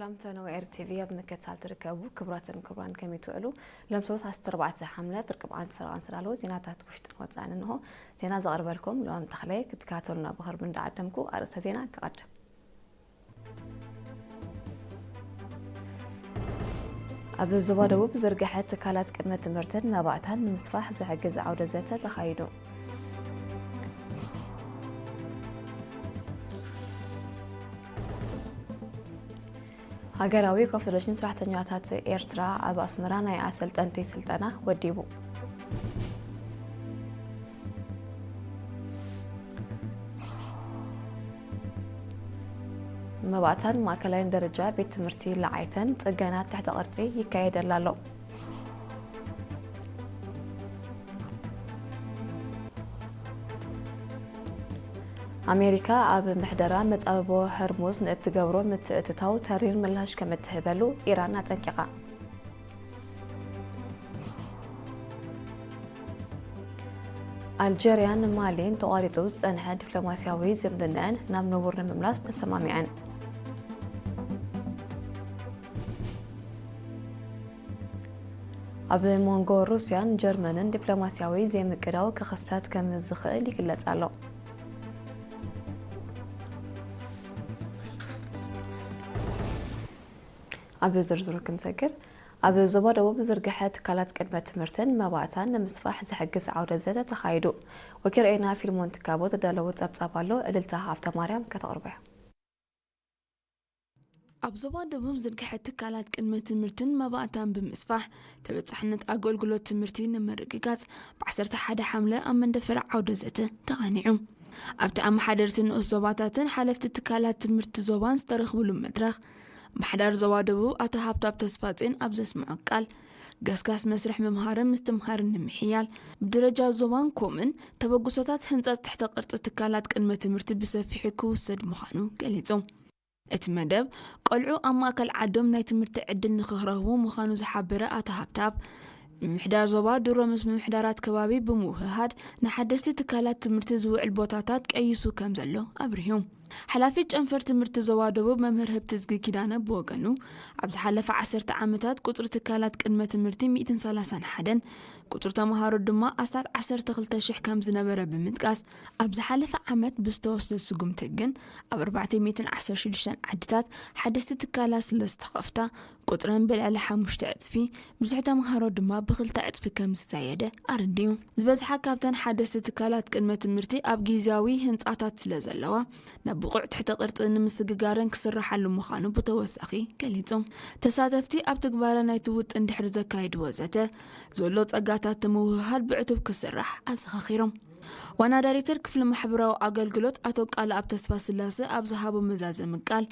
سلام فنوير تي في بمكتال تركبوا كبراتن كبران كم يتقلوا لم توصل 14 حملة تركب عند فرعان سلالو زيناتها توشت واتسان إنه زينات زغرب لكم لو متخليك تكاتلنا بخرب من دعدمكو أرسل زينات كقدم أبو زبادو بزرقحة تكالات كلمة تمرتن ما بعدها من مصفاح زحجز عودة زيتها تخيلوا هاجراوي كونفدريشن سرحتنياتات إيرترا أبو أسمرانا يا سلطنتي سلطنة وديبو مبعتان ماكلين درجة بيت مرتي لعيتن تجانات تحت أرتي يكايد اللالو أمريكا عب محدرة متقابو هرموز نتجبرو متتاو ترير ملهاش كمتهبلو إيران تنكقا الجيريان مالين تواريتوز أنها دبلوماسياوي زمدنان نام نورن مملاس تسماميعن أب مونغو روسيان جرمنن دبلوماسياوي زي مكراو كخصات كم الزخيل يكلت علو أبي زرزور كنتذكر أبي زبادة وبزرقحة كالات كلمة تمرتن مبعتان مسفاح زحجز عودة زيتة تخايدو وكرئينا في المونتكابو زدالو تابالو أدلتها عفتا مريم كتغربه أبزبادة وبزرقحة كالات كلمة تمرتن مبعتان بمسفاح تبتصحنة أقول قلوت تمرتين مرققات بعسرت حدا حملة أمن دفرع عودة زيتة تغانيعو أبتا أم حدرتن أصوباتاتن حالفت تكالات تمرت زوبان سترخبلو مدرخ محدار زوادو أتهابتاب تسفاتين أبزس معقال قاسكاس مسرح ممهارن مستمهارن نمحيال بدرجة زوان كومن تبقصوتات هنزات تحت قرص تكالات كلمة تمرت بسفيحكو سد مخانو قليتو اتمدب قلعو أما أكل عدوم ناي تمرت عدل نخهرهو مخانو زحابرة أتهابتاب محدار زواد رمز محدارات كبابي بموههاد نحدثت تكالات تمرت زوع البوتاتات كأيسو كامزلو أبريهم حلافيج أنفر تمرت زوادو بممهر هبتزقي كدانا بوغنو عبز حلف 10 عامتات قطر تكالات كلمة تمرتي 130 حدن قطر تمهارو دما أستات 10 شح كامز نبرا بمتقاس عبز حلف عامت بستوست السقوم تقن أب 416 عدتات حدثت تكالات سلستخفتا قطرن بالعلى حمشت عطفي بزحتا مهارو دما بخلتا عطفي كامز زايدة أرديو زبزحا كابتن حدثت تكالات كلمة تمرتي أب جيزاوي هنطاتات سلازلوا نبقع تحت قرط إن مسجارن كسر حل مخانو بتوسخي كليتهم تساتفتي أبتقبال نايتوت إن حرزة كايد وزته زولوت أجاتات تموهر بعتب كسرح أسخيرهم وانا داريتر كفل محبرة وأقلقلوت أتوق على أبتسفى سلاسة أبزهابو مزازة مقال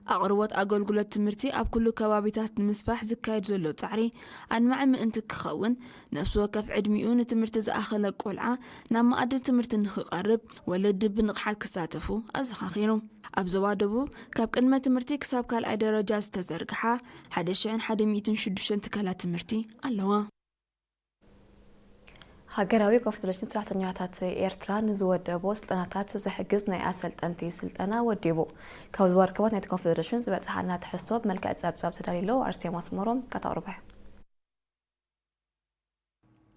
أقروت أقلقلوت تمرتي أب كل كوابيتات المسفاح زكايد زولو تعري أن مع انتك خون نفس وكف عدميون تمرت أخلق قلعة نما أدل تمرت نخقرب ولا دب نقحات كساتفو أزخيرهم أبزوادبو كاب كلمة تمرتي كساب كال درجات تزرقحة حدشين حدميتن شدوشن تكالات تمرتي اللوا هاجراوي كونفدريشن سرحتنياتات إيرترا نزودبو سلطناتات زحجز ناي أسلطنتي سلطنة وديبو كوزوار كوات نايت كونفدريشن زبعتحنا تحسطو بملكة تسابساب تداليلو أرتيا ماسمروم كتغربه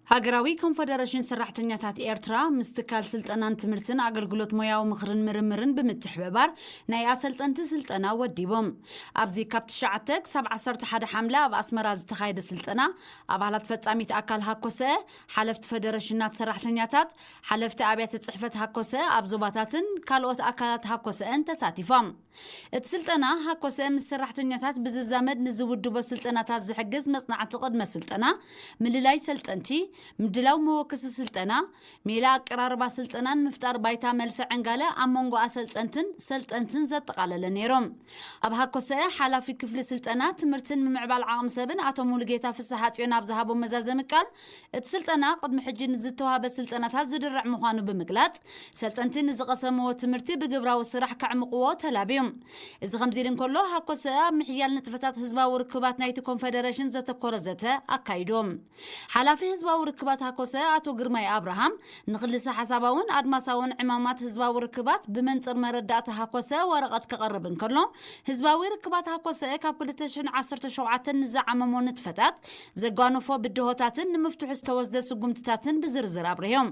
هاجراوي كونفدريشن سرحتنياتات إيرترا مستكال سلطنان تمرتن أقلقلوت موياو مخرن مرمرن بمتحببار ناي أسلطنتي سلطنة وديبوم أبزي كابت شعتك 17 حملة بأسمراز تخايد سلطنة أبالات فتاميت أكال هاكوسة حلفت فدرشنات سرحتنياتات حلفت أبيات تصحفت هاكوسة أبزوباتاتن كالوت أكالات هاكوسة أنت ساتيفام السلطنة هاكوسة من سرحتنياتات بززامد نزودو بسلطناتات زحجز مصنع تقدم سلطنة من لاي سلطنتي مدلاو موكس سلطنة ميلا قراربا سلطنان مفتار بايتا ملس عنقالة أمونغو سلطنتن زتقالة نيروم أب هاكوسة حالا في كفل سلطنات مرتن ممعبال عام سبن أتومو لقيتا في الصحات يوناب زهابو مزازة مكال السلطنة قد محجي نزتوها بسلطنات هزدرع مخانو بمقلات سلطنتين نزقسمو تمرتي بقبرا والصراح كعمقوو تلابيوم إذا خمزيلين كله هاكوسة محيال نتفتات هزبا وركبات نايتو كونفدريشن زتكورزته أكايدوم حالا في هزبا ርክባት ሃኮሰ አቶ ግርማይ አብርሃም ንኽልሰ ሓሳባውን አድማሳውን ዕማማት ህዝባዊ ርክባት ብመንጽር መረዳእታ ሃኮሰ ወረቐት ከቐርብ እንከሎ ህዝባዊ ርክባት ሃኮሰ ካብ 2017 ንዝዓመሞ ንጥፈታት ዘጓነፎ ብድሆታትን ንምፍትሑ ዝተወስደ ስጉምትታትን ብዝርዝር አብርዮም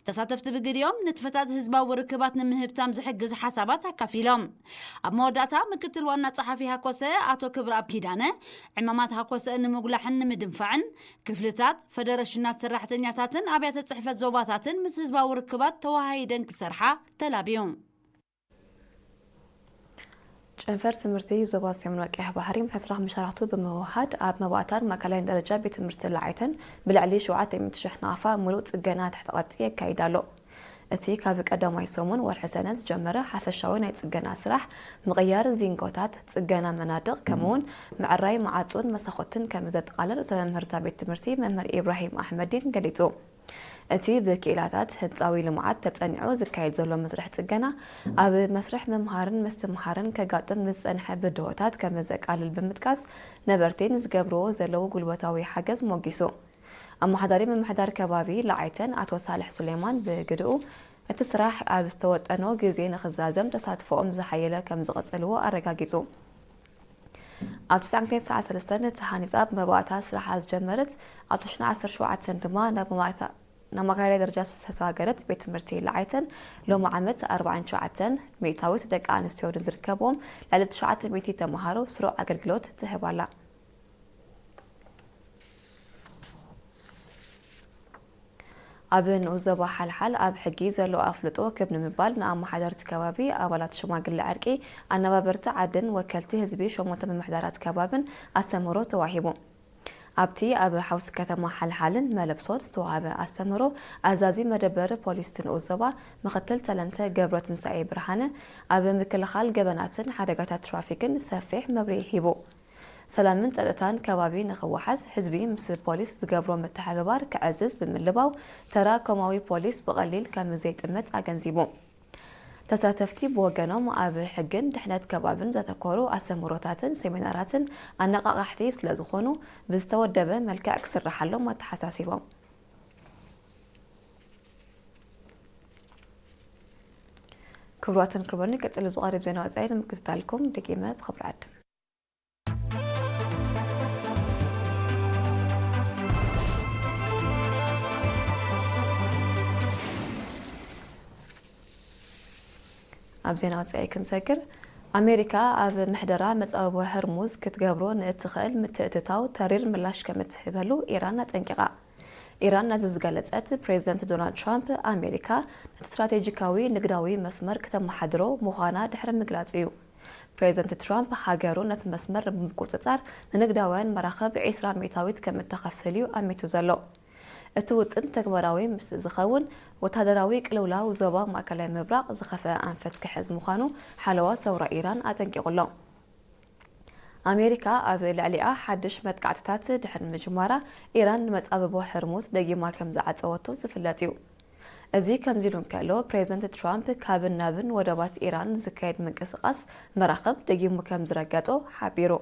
ተሳተፍቲ ብግዲኦም ንጥፈታት ህዝባዊ ርክባት ንምህብታም ዝሕግዝ ሓሳባት አካፊሎም ኣብ መወዳእታ ምክትል ዋና ጸሓፊ ሃኮሰ አቶ ክብረአብ ኪዳነ ዕማማት ሃኮሰ ንምጉላሕን ንምድንፋዕን ክፍልታት ፌደሬሽናት ሰራሕተኛታትን ኣብያተ ጽሕፈት ዞባታትን ምስ ህዝባዊ ርክባት ተዋሃይደን ክሰርሓ ተላብዮም ጨንፈር ትምህርቲ ዞባ ሰሜን ወቅሕ ባህሪ ምትስራኽ መሻራክቱ በመዋሃድ ኣብ መባእታን ማእከላይ ደረጃ ቤት ትምህርቲ ላዕይተን ብልዕሊ 7,000 ናፋ ሙሉእ ጽገና ትሕቲ ቅርጺ የካይዳሎ እቲ ካብ ቀዳማይ ሰሙን ወርሒ ሰነ ዝጀመረ ሓፈሻዊ ናይ ጽገና ስራሕ ምቕያር ዚንጎታት ጽገና መናድቕ ከምውን ምዕራይ ማዓጹን መሰኾትን ከም ዘጠቃለል መምህርታ ቤት ትምህርቲ መምህር ኢብራሂም አሕመዲን ገሊጹ እቲ ብክኢላታት ህንፃዊ ልምዓት ተጸኒዑ ዝካየድ ዘሎ መስርሕ ጽገና ኣብ መስርሕ መምሃርን ምስትምሃርን ከጋጥም ዝጸንሐ ብድሆታት ከም ዘቃልል ብምጥቃስ ነበርቲን ዝገብርዎ ዘለዉ ጉልበታዊ ሓገዝ ሞጊሱ ኣማሕዳሪ መምሕዳር ከባቢ ላዕይተን አቶ ሳልሕ ሱሌማን ብግድኡ እቲ ስራሕ ኣብ ዝተወጠኖ ግዜ ንኽዛዘም ተሳትፎኦም ዝሓየለ ከም ዝቐጽልዎ ኣረጋጊጹ ኣብ 9:3 ተሃኒጻ መባእታ ስራሕ ዝጀመረት ኣብ 2017 ድማ ናብ ማእከላይ ደረጃ ዝተሰጋገረት ቤት ትምህርቲ ላዕይተን ሎሚ ዓመት 49 ሚእታዊት ደቂ ኣንስትዮ ዝርከብዎም ልዕሊ 900 ተምሃሮ ስሩዕ ኣገልግሎት ትህባላ ኣብ ንኡዘባ ሓልሓል ኣብ ሕጊ ዘሎ ኣፍልጦ ክብ ንምባል ንኣማሓዳርቲ ከባቢ ኣባላት ሽማግለ ዕርቂ ኣነባበርቲ ዓድን ወከልቲ ህዝቢ ሸሞንተ መምሕዳራት ከባብን ኣስተምህሮ ተዋሂቡ ኣብቲ ኣብ ሓውሲ ከተማ ሓልሓልን መለብሶን ዝተዋሃበ ኣስተምህሮ ኣዛዚ መደበር ፖሊስ ንኡዘባ ምክትል ተለንተ ገብረ ትንሳኤ ብርሃነ ኣብ ምክልኻል ገበናትን ሓደጋታት ትራፊክን ሰፊሕ መብርሂ ሂቡ ሰላምን ጸጥታን ከባቢ ንኽወሓዝ ህዝቢ ምስ ፖሊስ ዝገብሮ መተሓባበር ክዕዝዝ ብምልባው ተራከማዊ ፖሊስ ብቐሊል ከም ዘይጥመት ኣገንዚቡ ተሳተፍቲ ብወገኖም ኣብ ሕግን ድሕነት ከባብን ዘተኮሩ ኣስተምህሮታትን ሴሚናራትን ኣነቃቃሕቲ ስለ ዝኾኑ ብዝተወደበ መልክዕ ክስራሓሎም ኣተሓሳሲቦም ክቡራትን ክቡራን ቀጽሉ ዝቐርብ ዜና ወጻኢ ንምክትታልኩም ደቂመ ብኽብሪ ዓድም ኣብ ዜና ወጻኢ ክንሰግር ኣሜሪካ ኣብ ምሕደራ መጻወቦ ህርሙዝ ክትገብሮ ንእትኽእል ምትእትታው ተሪር ምላሽ ከም እትህበሉ ኢራን ኣጠንቂቓ ኢራን ናዝዝገለጸት ፕሬዚደንት ዶናልድ ትራምፕ ኣሜሪካ ነቲ ስትራቴጂካዊ ንግዳዊ መስመር ከተመሓድሮ ምዃና ድሕሪ ምግላጽ እዩ ፕሬዚደንት ትራምፕ ሃገሩ ነቲ መስመር ብምቁፅጻር ንንግዳውያን መራኸብ 20 ሚእታዊት ከም እተኸፍል እዩ ኣሚቱ ዘሎ እቲ ውጥን ተግባራዊ ምስ ዝኸውን ወታደራዊ ቅልውላው ዞባ ማእከላይ ምብራቕ ዝኸፍአ ኣንፈት ክሕዝ ምዃኑ ሓለዋ ሰውራ ኢራን ኣጠንቂቑሎ ኣሜሪካ ኣብ ልዕሊኣ ሓድሽ መጥቃዕትታት ድሕሪ ምጅማራ ኢራን ንመጻበቦ ሕርሙዝ ደጊማ ከም ዝዓፀወቶ ዝፍለጥ እዩ እዚ ከምዚ ኢሉ እንከሎ ፕሬዚደንት ትራምፕ ካብን ናብን ወደባት ኢራን ዝካየድ ምንቅስቓስ መራኸብ ደጊሙ ከም ዝረገጦ ሓቢሩ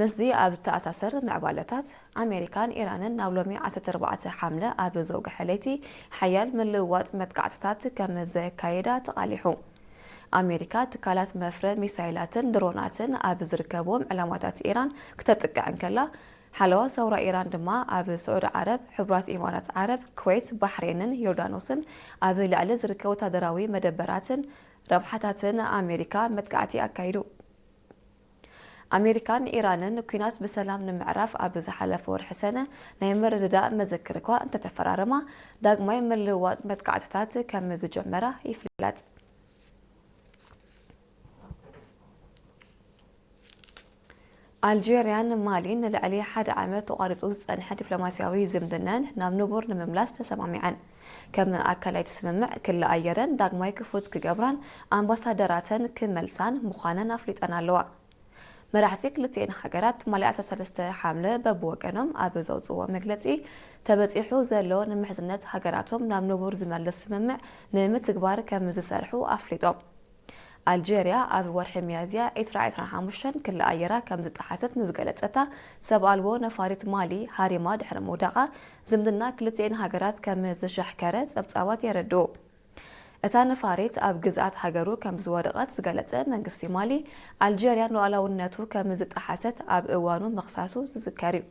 ምስዚ ኣብ ዝተኣሳሰር ምዕባለታት ኣሜሪካን ኢራንን ናብ ሎሚ 14 ሓምለ ኣብ ዘውግሐ ለይቲ ሓያል ምልውዋጥ መጥቃዕትታት ከም ዘካየዳ ተቓሊሑ ኣሜሪካ ትካላት መፍረ ሚሳይላትን ድሮናትን ኣብ ዝርከብዎም ዕላማታት ኢራን ክተጥቅዕ እንከላ ሓለዋ ሰውራ ኢራን ድማ ኣብ ስዑድ ዓረብ ሕቡራት ኢማራት ዓረብ ኩዌት ባሕሬንን ዮርዳኖስን ኣብ ልዕሊ ዝርከቡ ወታደራዊ መደበራትን ረብሓታትን ኣሜሪካ መጥቃዕቲ ኣካይዱ ኣሜሪካን ኢራንን ኩናት ብሰላም ንምዕራፍ ኣብ ዝሓለፈ ወርሒ ሰነ ናይ ምርድዳእ መዘክር እኳ እንተተፈራረማ ዳግማይ ምልውዋጥ መጥቃዕትታት ከም ዝጀመራ ይፍለጥ ኣልጄርያን ማሊን ልዕሊ 1 ዓመት ተቋሪጹ ዝጸንሐ ዲፕሎማስያዊ ዝምድናን ናብ ንቡር ንምምላስ ተሰማሚዐን ከም ኣካላይ ስምምዕ ክለኣየረን ዳግማይ ክፉት ክገብራን ኣምባሳደራተን ክመልሳን ምዃነን ኣፍሊጠን ኣለዋ መራሕቲ ክልቲአን ሃገራት ማልያ 13 ሓምለ በብወገኖም ኣብ ዘውፅዎ መግለጺ ተበፂሑ ዘሎ ንምሕዝነት ሃገራቶም ናብ ንቡር ዝመልስ ስምምዕ ንምትግባር ከም ዝሰርሑ ኣፍሊጦም ألجيريا أب ورح ميازيا 2025 كل أيرا كم زتحست نزقلتها سبالو نفاريت مالي هاريما دحر مودقة زمدنا كلتين هاجرات كم زشح كارت أبصوات يردو እታ ነፋሪት ኣብ ግዝኣት ሃገሩ ከም ዝወደቐት ዝገለጸ መንግስቲ ማሊ ኣልጀርያ ሉዓላውነቱ ከም ዝጠሓሰት ኣብ እዋኑ መኽሳሱ ዝዝከር እዩ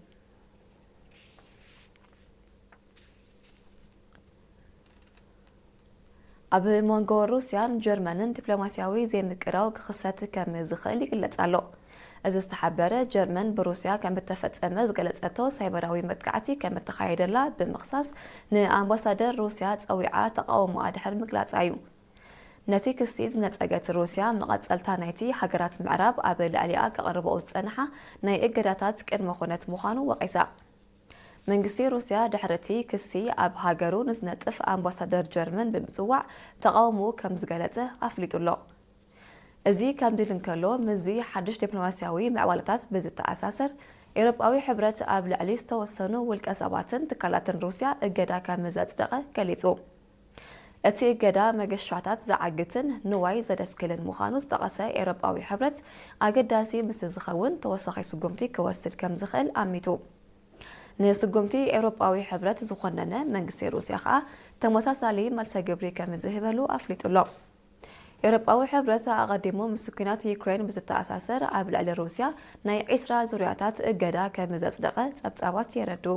ኣብ መንጎ ሩስያን ጀርመንን ዲፕሎማስያዊ ዘይምቅራው ክኽሰት ከም ዝኽእል ይግለጽ ኣሎ እዚ ዝተሓበረ ጀርመን ብሩስያ ከም እተፈጸመ ዝገለጸቶ ሳይበራዊ መጥቃዕቲ ከም እተኻየደላ ብምኽሳስ ንኣምባሳደር ሩስያ ጸዊዓ ተቃውሞ ኣድሕር ምግላጻ እዩ ነቲ ክሲ ዝነጸገት ሩስያ መቐጸልታ ናይቲ ሃገራት ምዕራብ ኣብ ልዕሊኣ ከቕርብኦ ዝጸንሓ ናይ እገዳታት ቅድመ ኩነት ምዃኑ ወቒሳ መንግስቲ ሩስያ ድሕርቲ ክሲ ኣብ ሃገሩ ንዝነጥፍ ኣምባሳደር ጀርመን ብምጽዋዕ ተቃውሞ ከም ዝገለጸ ኣፍሊጡሎ እዚ ከም ድል እንከሎ ምዚ ሓድሽ ዲፕሎማስያዊ ምዕባለታት ብዝተኣሳሰር ኤውሮጳዊ ሕብረት ኣብ ልዕሊ ዝተወሰኑ ውልቀ ሰባትን ትካላትን ሩስያ እገዳ ከም ዘጽደቐ ገሊጹ እቲ እገዳ መገሻታት ዝዓግትን ንዋይ ዘደስክልን ምዃኑ ዝጠቐሰ ኤውሮጳዊ ሕብረት ኣገዳሲ ምስ ዝኸውን ተወሳኺ ስጉምቲ ክወስድ ከም ዝኽእል ኣሚቱ ንስጉምቲ ኤውሮጳዊ ሕብረት ዝኾነነ መንግስቲ ሩስያ ከዓ ተመሳሳሊ መልሰ ግብሪ ከም ዝህበሉ ኣፍሊጡሎ ኤውሮጳዊ ሕብረት ኣቐዲሙ ምስ ኩናት ዩክሬን ብዝተኣሳሰር ኣብ ልዕሊ ሩስያ ናይ 20 ዙርያታት እገዳ ከም ዘጽደቐ ጸብጻባት የረድኡ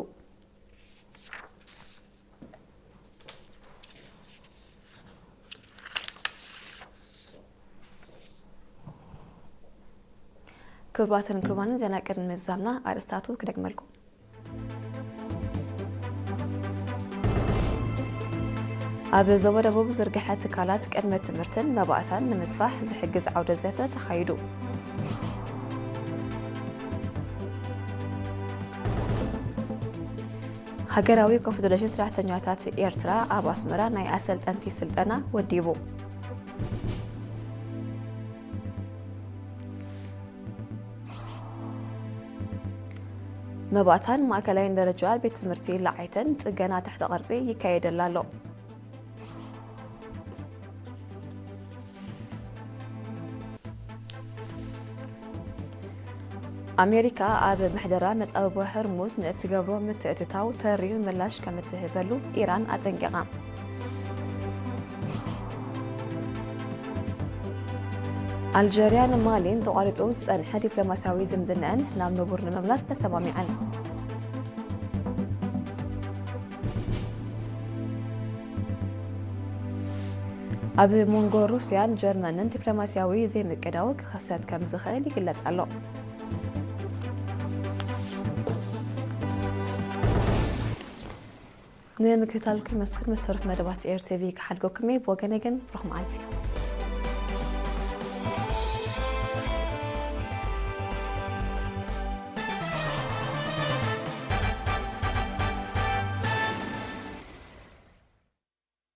ክቡራትን ክቡራንን ዜና ቅድሚ ምዛምና ኣርእስታቱ ክደግመልኩም ኣብ ዞባ ደቡብ ዝርግሐ ትካላት ቅድመ ትምህርትን መባእታን ንምስፋሕ ዝሕግዝ ዓውደ ዘተ ተኻይዱ ሃገራዊ ኮንፌደሬሽን ሰራሕተኛታት ኤርትራ ኣብ ኣስመራ ናይ ኣሰልጠንቲ ስልጠና ወዲቡ መባእታን ማእከላዊ ደረጃ ቤት ትምህርቲ ላዕይተን ጽገና ተሕተ ቅርጺ ይካየደላ ኣሎ ኣሜሪካ ኣብ ምሕደራ መጻወቦ ሕርሙዝ ንእትገብሮ ምትእትታው ተሪር ምላሽ ከም እትህበሉ ኢራን ኣጠንቂቓ ኣልጀርያን ማሊን ተቋሪጹ ዝጸንሐ ዲፕሎማስያዊ ዝምድናን ናብ ንቡር ንምምላስ ተሰማሚዐን ኣብ መንጎ ሩስያን ጀርመንን ዲፕሎማስያዊ ዘይምቅዳው ክኽሰት ከም ዝኽእል ይግለጽ ኣሎ نمكتالكم مسكت مسترف مدبات إير تي في كحلقوكمي بوغنيغن رحمة عالتي